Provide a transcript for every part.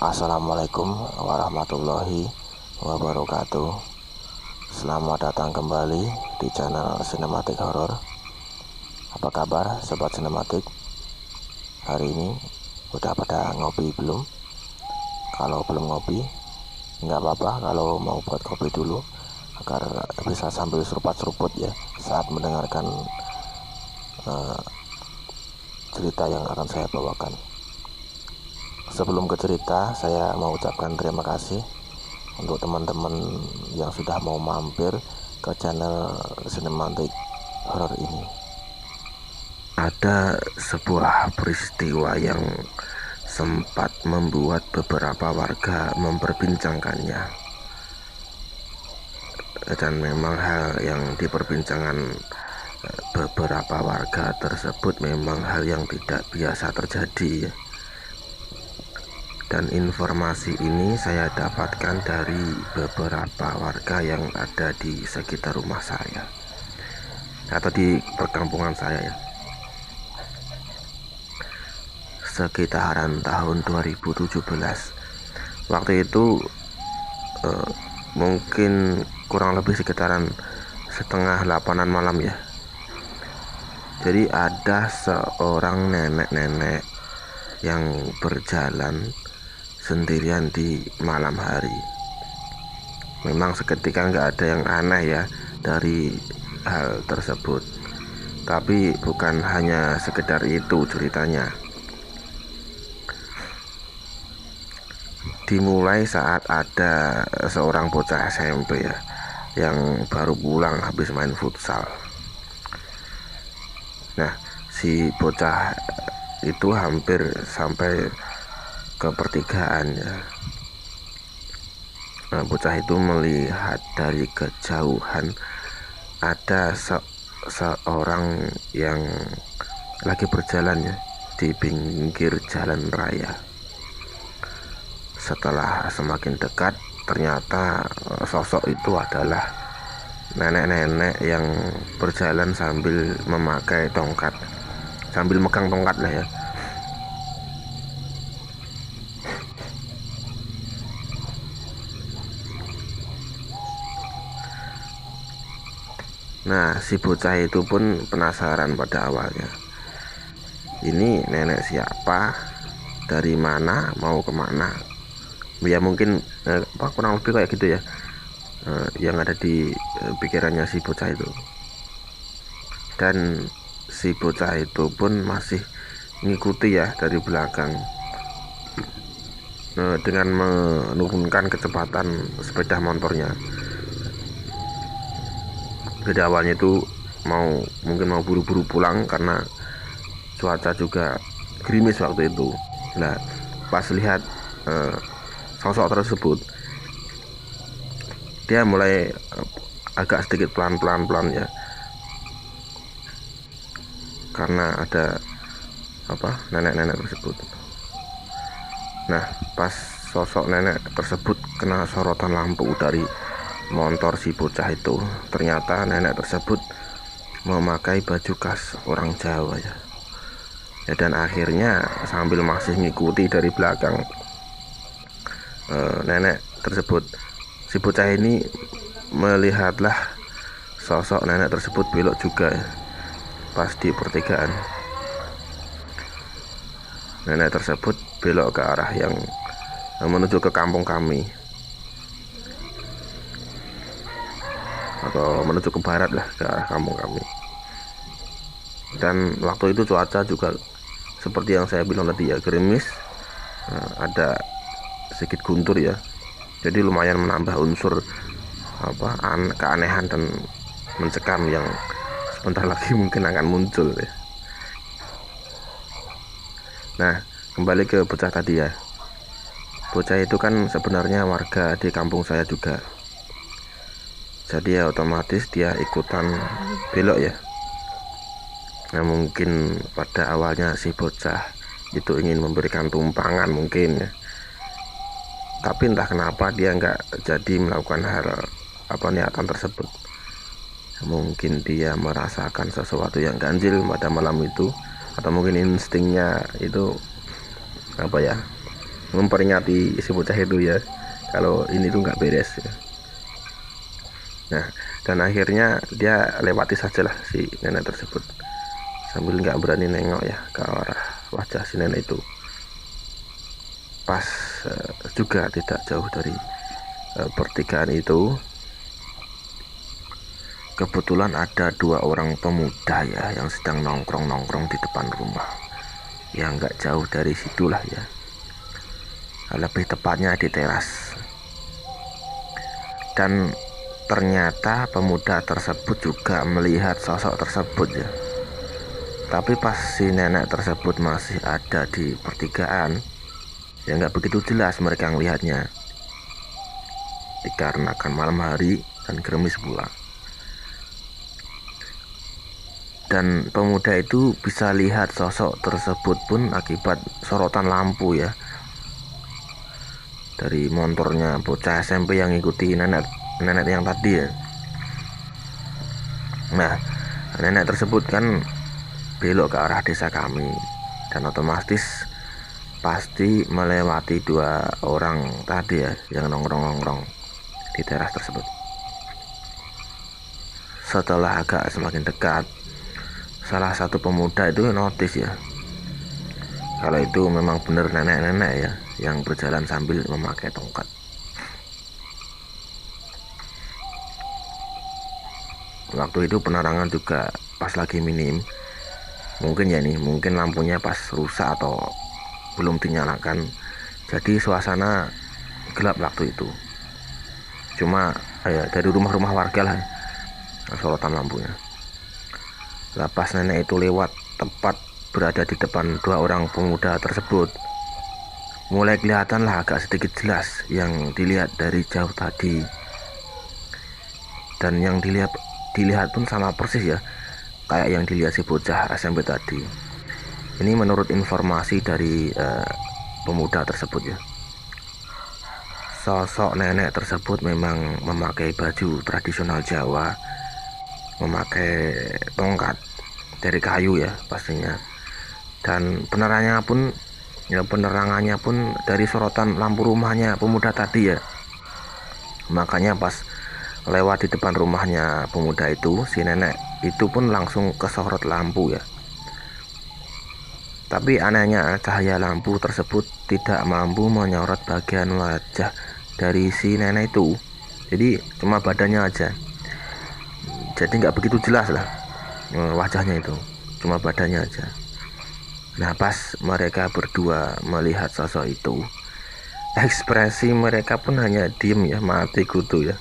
Assalamualaikum warahmatullahi wabarakatuh. Selamat datang kembali di channel Sinematik Horor. Apa kabar sobat sinematik? Hari ini udah pada ngopi belum? Kalau belum ngopi, nggak apa-apa kalau mau buat kopi dulu, agar bisa sambil seruput-seruput ya saat mendengarkan cerita yang akan saya bawakan. Sebelum ke cerita, saya mau ucapkan terima kasih untuk teman-teman yang sudah mau mampir ke channel Sinematik Horor ini. Ada sebuah peristiwa yang sempat membuat beberapa warga memperbincangkannya, dan memang hal yang diperbincangkan beberapa warga tersebut memang hal yang tidak biasa terjadi. Dan informasi ini saya dapatkan dari beberapa warga yang ada di sekitar rumah saya atau di perkampungan saya ya. Sekitaran tahun 2017. Waktu itu mungkin kurang lebih sekitaran setengah 8-an malam ya. Jadi ada seorang nenek-nenek yang berjalan sendirian di malam hari. Memang seketika nggak ada yang aneh ya dari hal tersebut, tapi bukan hanya sekedar itu ceritanya. Dimulai saat ada seorang bocah SMP ya, yang baru pulang habis main futsal. Nah, si bocah itu hampir sampai ke pertigaan ya. Nah, bocah itu melihat dari kejauhan ada seorang yang lagi berjalan ya di pinggir jalan raya. Setelah semakin dekat, ternyata sosok itu adalah nenek-nenek yang berjalan sambil memakai tongkat, sambil megang tongkat lah ya. Nah, si bocah itu pun penasaran pada awalnya. Ini nenek siapa? Dari mana? Mau kemana? Ya mungkin kurang lebih kayak gitu ya, yang ada di pikirannya si bocah itu. Dan si bocah itu pun masih ngikuti ya dari belakang, dengan menurunkan kecepatan sepeda motornya. Jadi awalnya itu mungkin mau buru-buru pulang karena cuaca juga gerimis waktu itu. Nah, pas lihat sosok tersebut, dia mulai agak sedikit pelan ya, karena ada nenek-nenek tersebut. Nah, pas sosok nenek tersebut kena sorotan lampu dari motor si bocah itu, ternyata nenek tersebut memakai baju khas orang Jawa ya. Dan akhirnya sambil masih ngikuti dari belakang nenek tersebut, si bocah ini melihatlah sosok nenek tersebut belok juga ya, pas di pertigaan. Nenek tersebut belok ke arah yang menuju ke kampung kami, atau menuju ke barat lah, ke arah kampung kami. Dan waktu itu cuaca juga seperti yang saya bilang tadi ya, gerimis, ada sedikit guntur ya, jadi lumayan menambah unsur keanehan dan mencekam yang sebentar lagi mungkin akan muncul ya. Nah, kembali ke bocah tadi ya. Bocah itu kan sebenarnya warga di kampung saya juga, jadi ya otomatis dia ikutan belok ya. Nah, mungkin pada awalnya si bocah itu ingin memberikan tumpangan mungkin ya, tapi entah kenapa dia nggak jadi melakukan hal niatan tersebut. Mungkin dia merasakan sesuatu yang ganjil pada malam itu, atau mungkin instingnya itu memperingati si bocah itu ya, kalau ini tuh nggak beres ya. Nah, dan akhirnya dia lewati sajalah si nenek tersebut sambil nggak berani nengok ya ke arah wajah si nenek itu. Pas juga tidak jauh dari pertigaan itu, kebetulan ada 2 orang pemuda ya yang sedang nongkrong-nongkrong di depan rumah. Ya nggak jauh dari situlah ya, lebih tepatnya di teras. Dan ternyata pemuda tersebut juga melihat sosok tersebut ya. Tapi pas si nenek tersebut masih ada di pertigaan, ya nggak begitu jelas mereka melihatnya, dikarenakan malam hari dan gerimis pula. Dan pemuda itu bisa lihat sosok tersebut pun akibat sorotan lampu ya, dari motornya bocah SMP yang ngikuti nenek yang tadi ya. Nah, nenek tersebut kan belok ke arah desa kami, dan otomatis pasti melewati 2 orang tadi ya yang nongkrong-nongkrong di teras tersebut. Setelah agak semakin dekat, salah satu pemuda itu notice ya, kalau itu memang benar nenek-nenek ya yang berjalan sambil memakai tongkat. Waktu itu penerangan juga pas lagi minim, mungkin lampunya pas rusak atau belum dinyalakan, jadi suasana gelap waktu itu. Cuma ya dari rumah-rumah warga lah sorotan lampunya. Pas nenek itu lewat tepat berada di depan 2 orang pemuda tersebut, mulai kelihatan lah agak sedikit jelas yang dilihat dari jauh tadi. Dan yang dilihat pun sama persis ya kayak yang dilihat si bocah SMP tadi. Ini menurut informasi dari pemuda tersebut ya. Sosok nenek tersebut memang memakai baju tradisional Jawa, memakai tongkat dari kayu ya pastinya. Dan penerangannya pun dari sorotan lampu rumahnya pemuda tadi ya. Makanya pas lewat di depan rumahnya pemuda itu, si nenek itu pun langsung kesorot lampu ya. Tapi anehnya cahaya lampu tersebut tidak mampu menyorot bagian wajah dari si nenek itu. Jadi cuma badannya aja. Jadi nggak begitu jelas lah wajahnya itu, cuma badannya aja. Nah, pas mereka berdua melihat sosok itu, ekspresi mereka pun hanya diem ya, mati kutu ya.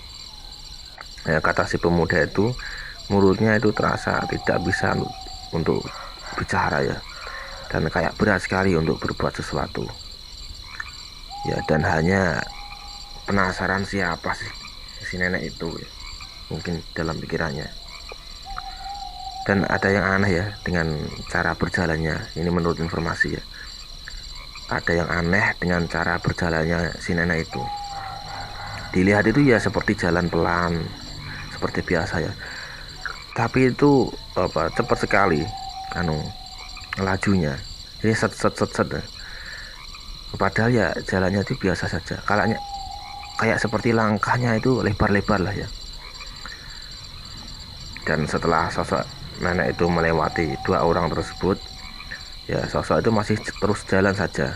Ya kata si pemuda itu, mulutnya itu terasa tidak bisa untuk bicara ya, dan kayak berat sekali untuk berbuat sesuatu ya. Dan hanya penasaran siapa sih si nenek itu ya, mungkin dalam pikirannya. Dan ada yang aneh ya dengan cara berjalannya, ini menurut informasi ya. Ada yang aneh dengan cara berjalannya si nenek itu. Dilihat itu ya seperti jalan pelan, seperti biasa ya. Tapi itu cepat sekali lajunya. Jadi set ya. Padahal ya jalannya itu biasa saja. Kayak seperti langkahnya itu lebar-lebar lah ya. Dan setelah sosok nenek itu melewati 2 orang tersebut, ya sosok itu masih terus jalan saja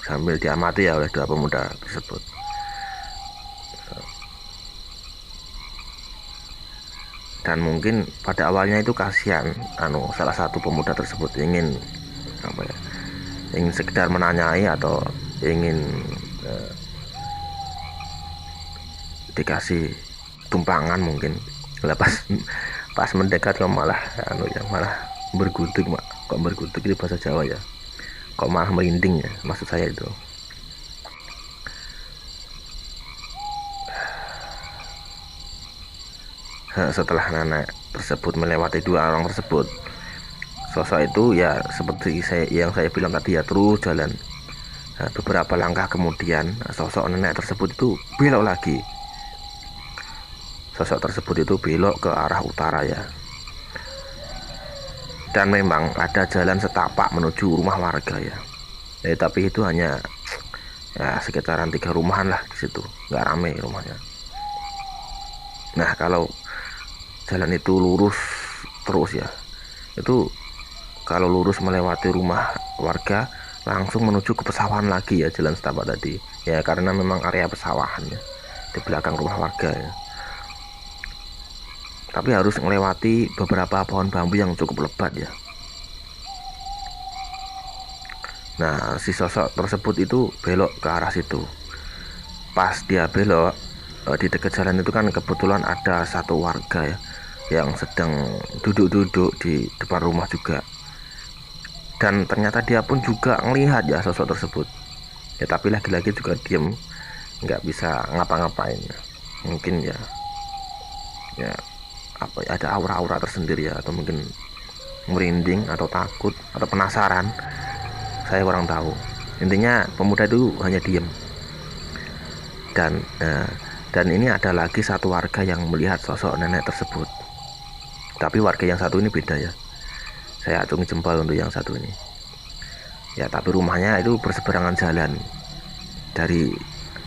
sambil diamati ya oleh 2 pemuda tersebut. Dan mungkin pada awalnya itu kasihan salah satu pemuda tersebut ingin sekedar menanyai atau ingin dikasih tumpangan mungkin. Pas mendekat kok malah malah bergutuk. Kok bergutuk itu bahasa Jawa ya, kok malah merinding ya, maksud saya itu. Setelah nenek tersebut melewati 2 orang tersebut, sosok itu ya seperti yang saya bilang tadi ya, terus jalan. Beberapa langkah kemudian sosok nenek tersebut itu belok lagi. Sosok tersebut itu belok ke arah utara ya. Dan memang ada jalan setapak menuju rumah warga ya. Tapi itu hanya ya sekitaran 3 rumahan lah di situ, nggak rame rumahnya. Nah kalau jalan itu lurus terus ya, itu kalau lurus melewati rumah warga langsung menuju ke pesawahan lagi ya, jalan setapak tadi ya, karena memang area pesawahan ya di belakang rumah warga ya. Tapi harus melewati beberapa pohon bambu yang cukup lebat ya. Nah si sosok tersebut itu belok ke arah situ. Pas dia belok di dekat jalan itu kan kebetulan ada satu warga ya yang sedang duduk-duduk di depan rumah juga, dan ternyata dia pun juga melihat ya sosok tersebut ya, tapi lagi-lagi juga diem, nggak bisa ngapa-ngapain. Mungkin ya apa ya, ada aura-aura tersendiri ya, atau mungkin merinding atau takut atau penasaran, saya kurang tahu. Intinya pemuda itu hanya diem. Dan ini ada lagi satu warga yang melihat sosok nenek tersebut, tapi warga yang satu ini beda ya, saya acungi jempol untuk yang satu ini ya. Tapi rumahnya itu berseberangan jalan dari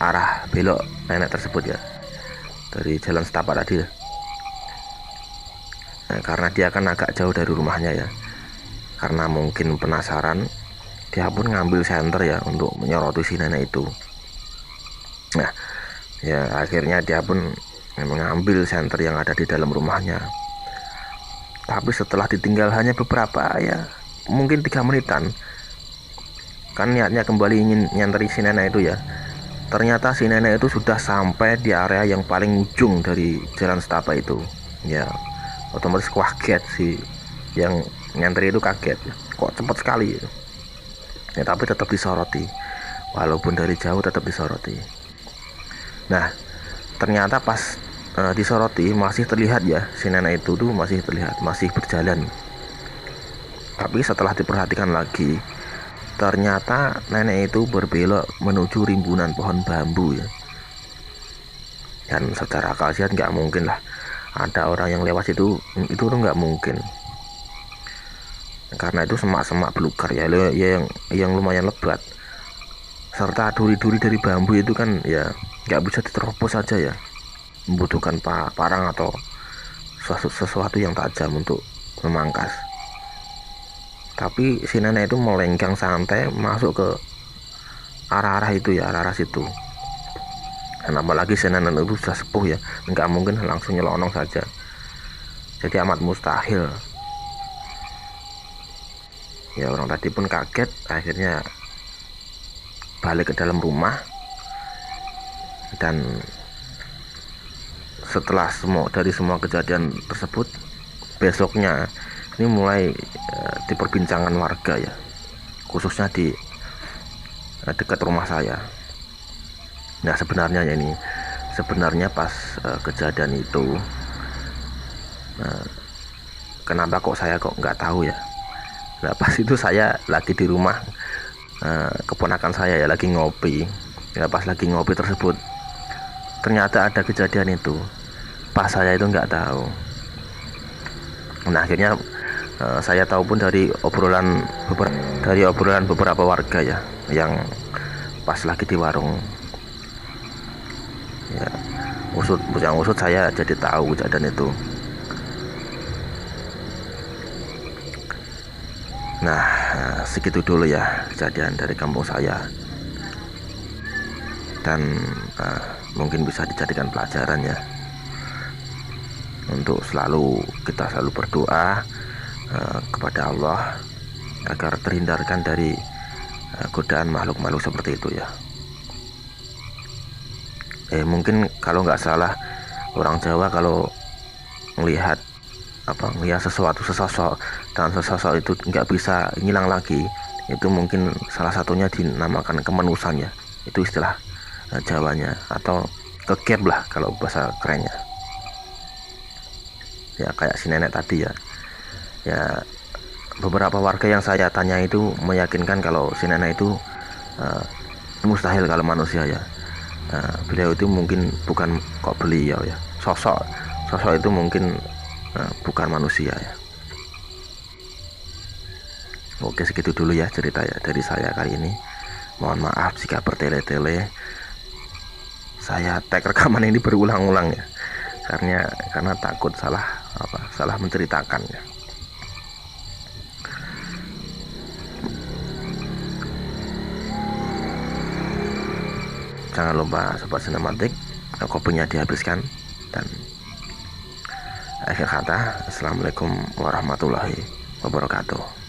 arah belok nenek tersebut ya, dari jalan setapak tadi ya. Nah, karena dia kan agak jauh dari rumahnya ya, karena mungkin penasaran, dia pun ngambil senter ya untuk menyoroti si nenek itu. Nah ya akhirnya dia pun mengambil senter yang ada di dalam rumahnya. Tapi setelah ditinggal hanya beberapa ya, mungkin 3 menitan, kan niatnya kembali ingin nyenteri si nenek itu ya, ternyata si nenek itu sudah sampai di area yang paling ujung dari jalan setapak itu ya. Otomatis kaget sih, yang nyenteri itu kaget, kok cepat sekali ya, tapi tetap disoroti, walaupun dari jauh tetap disoroti. Nah ternyata pas disoroti masih terlihat ya, si nenek itu tuh masih terlihat, masih berjalan. Tapi setelah diperhatikan lagi, ternyata nenek itu berbelok menuju rimbunan pohon bambu ya. Dan secara akal sehat nggak mungkin lah ada orang yang lewat itu tuh nggak mungkin, karena itu semak-semak belukar ya, yang lumayan lebat, serta duri-duri dari bambu itu kan ya nggak bisa diterobos saja ya, membutuhkan parang atau sesuatu yang tajam untuk memangkas. Tapi si nenek itu melenggang santai masuk ke arah-arah itu ya, arah-arah situ. Dan apalagi si nenek itu sudah sepuh ya, nggak mungkin langsung nyelonong saja, jadi amat mustahil ya. Orang tadi pun kaget, akhirnya balik ke dalam rumah. Dan setelah dari semua kejadian tersebut, besoknya ini mulai diperbincangkan warga ya, khususnya di dekat rumah saya. Nah sebenarnya pas kejadian itu, kenapa kok saya nggak tahu ya. Nah pas itu saya lagi di rumah keponakan saya ya, lagi ngopi ya. Pas lagi ngopi tersebut ternyata ada kejadian itu, pas saya itu nggak tahu. Nah akhirnya saya tahu pun dari obrolan beberapa warga ya, yang pas lagi di warung ya, usut saya jadi tahu kejadian itu. Nah segitu dulu ya kejadian dari kampung saya, dan mungkin bisa dijadikan pelajaran ya, untuk kita selalu berdoa kepada Allah agar terhindarkan dari godaan makhluk-makhluk seperti itu ya. Mungkin kalau nggak salah orang Jawa kalau melihat sesosok dan sesosok itu nggak bisa hilang lagi, itu mungkin salah satunya dinamakan kemanusan ya, itu istilah Jawanya, atau kegap lah kalau bahasa kerennya ya, kayak si nenek tadi ya. Beberapa warga yang saya tanya itu meyakinkan kalau si nenek itu mustahil kalau manusia ya. Beliau itu mungkin bukan, kok beliau ya, sosok itu mungkin bukan manusia ya. Oke, segitu dulu ya cerita ya dari saya kali ini. Mohon maaf jika bertele-tele. Saya tag rekaman ini berulang-ulang ya, karena takut salah menceritakan ya. Jangan lupa sobat sinematik, kopinya dihabiskan. Dan akhir kata, assalamualaikum warahmatullahi wabarakatuh.